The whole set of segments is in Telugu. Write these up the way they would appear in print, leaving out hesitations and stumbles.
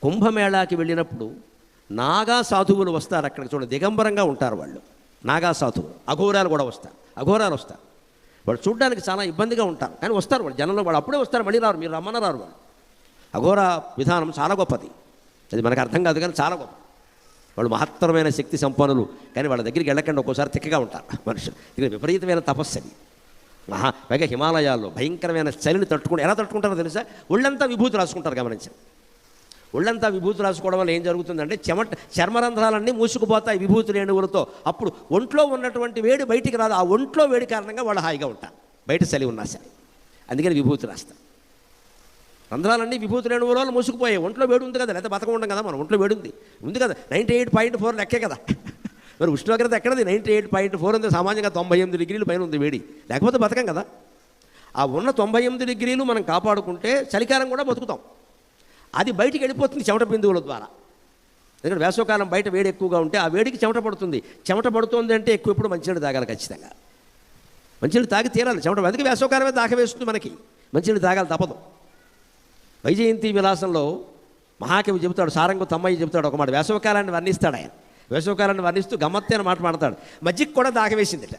కుంభమేళాకి వెళ్ళినప్పుడు నాగా సాధువులు వస్తారు. అక్కడ చూడండి, దిగంబరంగా ఉంటారు వాళ్ళు. నాగా సాధువులు, అఘోరాలు కూడా వస్తారు. అఘోరాలు వస్తారు. వాళ్ళు చూడడానికి చాలా ఇబ్బందిగా ఉంటారు, కానీ వస్తారు వాళ్ళు. జనంలో వాళ్ళు అప్పుడే వస్తారు, మళ్ళీ రారు. మీరు రమ్మన్న రారు వాళ్ళు. అఘోర విధానం చాలా గొప్పది. అది మనకు అర్థం కాదు, కానీ చాలా గొప్ప. వాళ్ళు మహత్తరమైన శక్తి సంపన్నులు, కానీ వాళ్ళ దగ్గరికి వెళ్ళకండి, ఒక్కోసారి తిక్కగా ఉంటారు మనుషులు. ఇది విపరీతమైన తపస్సు అది. పైగా హిమాలయాల్లో భయంకరమైన చలిని తట్టుకుంటారు. ఎలా తట్టుకుంటారో తెలుసా? ఒళ్ళంతా విభూతి రాసుకుంటారు. గమనించండి, ఒళ్ళంతా విభూతి రాసుకోవడం వల్ల ఏం జరుగుతుందంటే చర్మరంధ్రాలన్నీ మూసుకుపోతాయి విభూతి రేణువులతో. అప్పుడు ఒంట్లో ఉన్నటువంటి వేడి బయటికి రాదు. ఆ ఒంట్లో వేడి కారణంగా వాళ్ళు హాయిగా ఉంటారు, బయట చలి ఉన్నా సరే. అందుకని విభూతి రాస్తారు. రంధ్రాలన్నీ విభూతి రేణువుల వల్ల మూసుకుపోయాయి. ఒంట్లో వేడి ఉంది కదా, లేకపోతే బతకం ఉండం కదా. మన ఒంట్లో వేడి ఉంది కదా. 98.4 లెక్కే కదా. మరి ఉష్ణోగ్రత ఎక్కడది? 98.4 ఉంది. సామాన్యంగా 98 డిగ్రీలు పైన ఉంది వేడి, లేకపోతే బతకం కదా. ఆ ఉన్న 98 డిగ్రీలు మనం కాపాడుకుంటే చలికాలం కూడా బతుకుతాం. అది బయటికి వెళ్ళిపోతుంది చెమట బిందువుల ద్వారా. ఎందుకంటే వేసవకాలం బయట వేడి ఎక్కువగా ఉంటే ఆ వేడికి చెమట పడుతుంది. చెమట పడుతుంది అంటే ఎక్కువ ఎప్పుడు మంచినీళ్ళు తాగాలి ఖచ్చితంగా. మంచినీళ్ళు తాగి తీరాలి. చెమట అందుకే వేసవకాలమే దాకా వేస్తుంది మనకి. మంచినీళ్ళు తాగాలి, తప్పదు. వైజయంతి విలాసంలో మహాకవి చెబుతాడు, సారంగు తమ్మయ్య చెబుతాడు ఒక మాట. వేసవకాలాన్ని వర్ణిస్తాడు ఆయన. వేసవకాలాన్ని వర్ణిస్తూ గమ్మత్తైన మాట మాడతాడు. మజ్జిగ కూడా దాగవేసిందిట.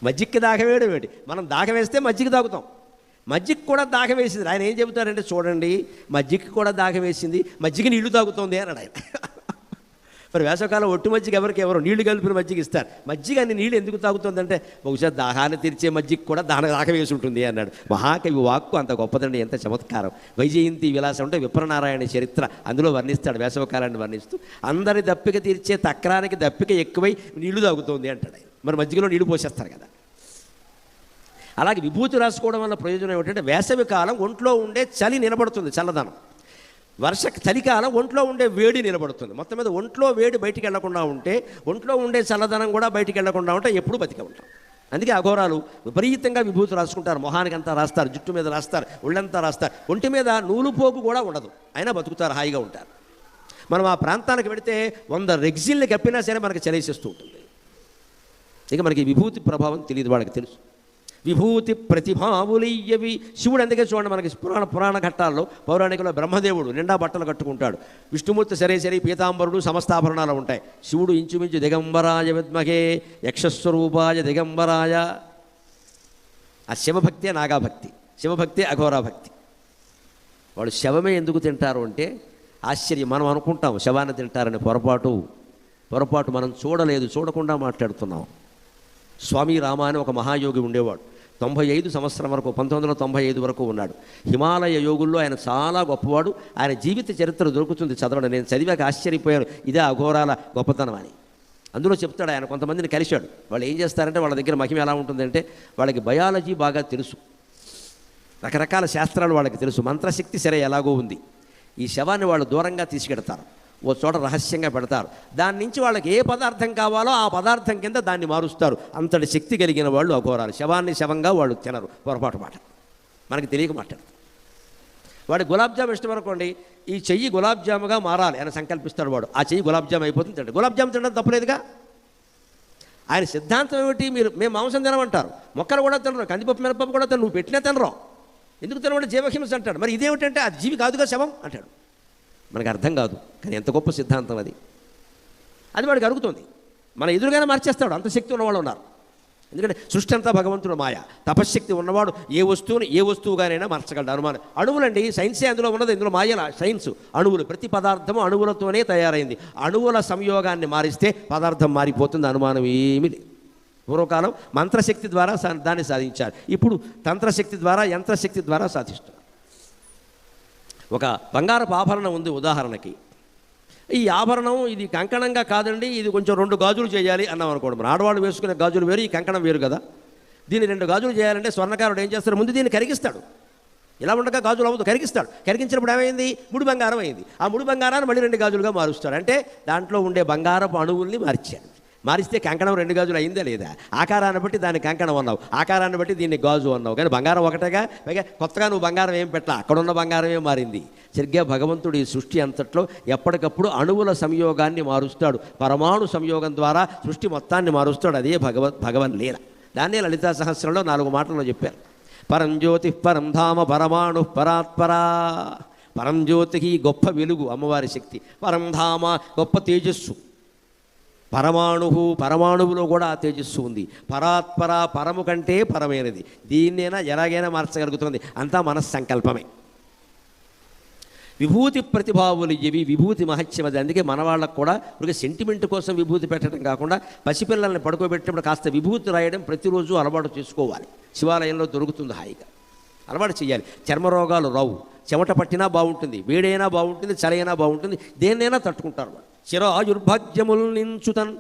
మజ్జిగకి దాగవేయడం ఏంటి? మనం దాగవేస్తే మజ్జిగ తాగుతాం. మజ్జిగ కూడా దాగవేసింది. ఆయన ఏం చెబుతారంటే, చూడండి, మజ్జిగకి కూడా దాగవేసింది, మజ్జిగ నీళ్లు తాగుతుంది అన్నాడు ఆయన. మరి వేసవకాలం ఒట్టు మజ్జిగ ఎవరు నీళ్లు కలిపిన మజ్జిగ ఇస్తారు. మజ్జిగ అన్ని నీళ్ళు ఎందుకు తాగుతుందంటే, బహుశా దాహాన్ని తీర్చే మజ్జిగ కూడా దాగవేసి ఉంటుంది అన్నాడు. మహాకవి వాక్కు అంత గొప్పదండి, ఎంత చమత్కారం. వైజయంతి విలాసం అంటే విప్రనారాయణ చరిత్ర, అందులో వర్ణిస్తాడు. వేసవకాలాన్ని వర్ణిస్తూ అందరి దప్పిక తీర్చే తక్రానికి దప్పిక ఎక్కువై నీళ్లు తాగుతుంది అంటాడు ఆయన. మరి మజ్జిగలో నీళ్లు పోసేస్తారు కదా. అలాగే విభూతి రాసుకోవడం వల్ల ప్రయోజనం ఏమిటంటే, వేసవి కాలం ఒంట్లో ఉండే చలి నిలబడుతుంది, చల్లదనం. చలికాలం ఒంట్లో ఉండే వేడి నిలబడుతుంది. మొత్తం మీద ఒంట్లో వేడి బయటికి వెళ్లకుండా ఉంటే, ఒంట్లో ఉండే చల్లదనం కూడా బయటికి వెళ్లకుండా ఉంటే ఎప్పుడు బతికే ఉంటాం. అందుకే అఘోరాలు విపరీతంగా విభూతి రాసుకుంటారు. మొహానికి అంతా రాస్తారు, జుట్టు మీద రాస్తారు, ఒళ్ళంతా రాస్తారు. ఒంటి మీద నూలు పోగు కూడా ఉండదు, అయినా బతుకుతారు, హాయిగా ఉంటారు. మనం ఆ ప్రాంతానికి వెళితే 100 రెగ్జిల్ని కప్పినా సరే మనకి చలేసేస్తూ ఉంటుంది. ఇక మనకి విభూతి ప్రభావం తెలియదు, వాళ్ళకి తెలుసు. విభూతి ప్రతిభావులయ్యవి. శివుడు అందుకే చూడండి, మనకి పురాణ ఘట్టాల్లో పౌరాణికలో బ్రహ్మదేవుడు నిండా బట్టలు కట్టుకుంటాడు. విష్ణుమూర్తి సరే పీతాంబరుడు సమస్తాభరణాలు ఉంటాయి. శివుడు ఇంచుమించు దిగంబరాయ విద్మహే యక్షస్వరూపాయ దిగంబరాయ. ఆ శివభక్తే నాగాభక్తి, శివభక్తే అఘోరాభక్తి. వాళ్ళు శవమే ఎందుకు తింటారు అంటే ఆశ్చర్యం. మనం అనుకుంటాం శవాన్ని తింటారని. పొరపాటు మనం చూడలేదు, చూడకుండా మాట్లాడుతున్నాం. స్వామి రామ అని ఒక మహాయోగి ఉండేవాడు. 95 సంవత్సరం వరకు, 1995 వరకు ఉన్నాడు. హిమాలయ యోగుల్లో ఆయన చాలా గొప్పవాడు. ఆయన జీవిత చరిత్ర దొరుకుతుంది, చదవడం. నేను చదివాక ఆశ్చర్యపోయాను, ఇదే అఘోరాల గొప్పతనం అని. అందులో చెప్తాడు ఆయన. కొంతమందిని కలిశాడు. వాళ్ళు ఏం చేస్తారంటే, వాళ్ళ దగ్గర మహిమ ఎలా ఉంటుందంటే, వాళ్ళకి బయాలజీ బాగా తెలుసు, రకరకాల శాస్త్రాలు వాళ్ళకి తెలుసు, మంత్రశక్తి సరే ఎలాగో ఉంది. ఈ శవాన్ని వాళ్ళు దూరంగా తీసుకెడతారు, ఓ చోట రహస్యంగా పెడతారు. దాని నుంచి వాళ్ళకి ఏ పదార్థం కావాలో ఆ పదార్థం కింద దాన్ని మారుస్తారు. అంతటి శక్తి కలిగిన వాళ్ళు అఘోరాలు. శవాన్ని శవంగా వాళ్ళు తినరు, పొరపాటు మాట, మనకి తెలియక మాట్లాడతారు. వాడి గులాబ్ జామ్ ఇష్టం అనుకోండి, ఈ చెయ్యి గులాబ్ జాముగా మారాలి అని సంకల్పిస్తాడు వాడు. ఆ చెయ్యి గులాబ్ జామ్ అయిపోతుంది, తింటాడు. గులాబ్ జామ్ తినడం తప్పలేదుగా. ఆయన సిద్ధాంతం ఏమిటి? మేము మాంసం తినమంటారు, మొక్కలు కూడా తినరు, కందిపప్పు మినపప్పు కూడా తినరు, నువ్వు పెట్టినా తినరు. ఎందుకు తినమంటే జీవహింస అంటాడు. మరి ఇదేమిటంటే అది జీవి కాదుగా శవం అంటాడు. మనకు అర్థం కాదు, కానీ ఎంత గొప్ప సిద్ధాంతం అది. అది వాడికి అరుగుతుంది. మన ఎదురుగానే మార్చేస్తాడు, అంత శక్తి ఉన్నవాళ్ళు ఉన్నారు. ఎందుకంటే సృష్టి అంతా భగవంతుడు మాయ. తపశ్శక్తి ఉన్నవాడు ఏ వస్తువుగానైనా మార్చగలడు. అనుమానం అణువులండి, సైన్సే అందులో ఉన్నది. ఇందులో మాయల సైన్స్. అణువులు, ప్రతి పదార్థము అణువులతోనే తయారైంది. అణువుల సంయోగాన్ని మారిస్తే పదార్థం మారిపోతుంది, అనుమానం ఏమీ లేదు. పూర్వకాలం మంత్రశక్తి ద్వారా దాన్ని సాధించారు. ఇప్పుడు తంత్రశక్తి ద్వారా, యంత్రశక్తి ద్వారా సాధిస్తున్నారు. ఒక బంగారపు ఆభరణం ఉంది ఉదాహరణకి. ఈ ఆభరణం ఇది కంకణంగా కాదండి, ఇది కొంచెం 2 గాజులు చేయాలి అన్నాం అనుకోండి. మన ఆడవాళ్ళు వేసుకునే గాజులు వేరు, ఈ కంకణం వేరు కదా. దీన్ని 2 గాజులు చేయాలంటే స్వర్ణకారుడు ఏం చేస్తాడు? ముందు దీన్ని కరిగిస్తాడు. ఇలా ఉండగా గాజులు అవ్వదు, కరిగిస్తాడు. కరిగించినప్పుడు ఏమైంది? ముడి బంగారం అయింది. ఆ ముడి బంగారాన్ని మళ్ళీ 2 గాజులుగా మారుస్తాడు. అంటే దాంట్లో ఉండే బంగారపు అణువుల్ని మార్చాడు. మారిస్తే కంకణం 2 గాజులు అయిందా లేదా? ఆకారాన్ని బట్టి దాన్ని కంకణం అన్నావు, ఆకారాన్ని బట్టి దీన్ని గాజు అన్నావు. కానీ బంగారం ఒకటేగా. పైగా కొత్తగా నువ్వు బంగారం ఏం పెట్టలా, అక్కడున్న బంగారమే మారింది. సరిగ్గా భగవంతుడు ఈ సృష్టి అంతట్లో ఎప్పటికప్పుడు అణువుల సంయోగాన్ని మారుస్తాడు. పరమాణు సంయోగం ద్వారా సృష్టి మొత్తాన్ని మారుస్తాడు. అదే భగవన్ లీల. దాన్నే లలితా సహస్రంలో 4 మాటల్లో చెప్పారు. పరంజ్యోతి పరం ధామ పరమాణు పరాత్పరా. పరంజ్యోతికి గొప్ప వెలుగు అమ్మవారి శక్తి, పరంధామ గొప్ప తేజస్సు, పరమాణువులో కూడా ఆ తేజస్సు ఉంది, పరాత్పర పరము కంటే పరమైనది. దీన్నైనా ఎలాగైనా మార్చగలుగుతుంది, అంతా మనస్సంకల్పమే. విభూతి ప్రతిభావులు ఇవి, విభూతి మహత్యం అది. అందుకే మన వాళ్ళకు కూడా ఒక సెంటిమెంట్ కోసం విభూతి పెట్టడం కాకుండా పసిపిల్లల్ని పడుకోబెట్టినప్పుడు కాస్త విభూతి రాయడం ప్రతిరోజు అలవాటు చేసుకోవాలి. శివాలయంలో దొరుకుతుంది, హాయిగా అలవాటు చేయాలి. చర్మరోగాలు రావు, చెమట పట్టినా బాగుంటుంది, వేడైనా బాగుంటుంది, చలైనా బాగుంటుంది, దేన్నైనా తట్టుకుంటారు వాళ్ళు. చిరాయుర్భాగ్యముల్ నించుతన్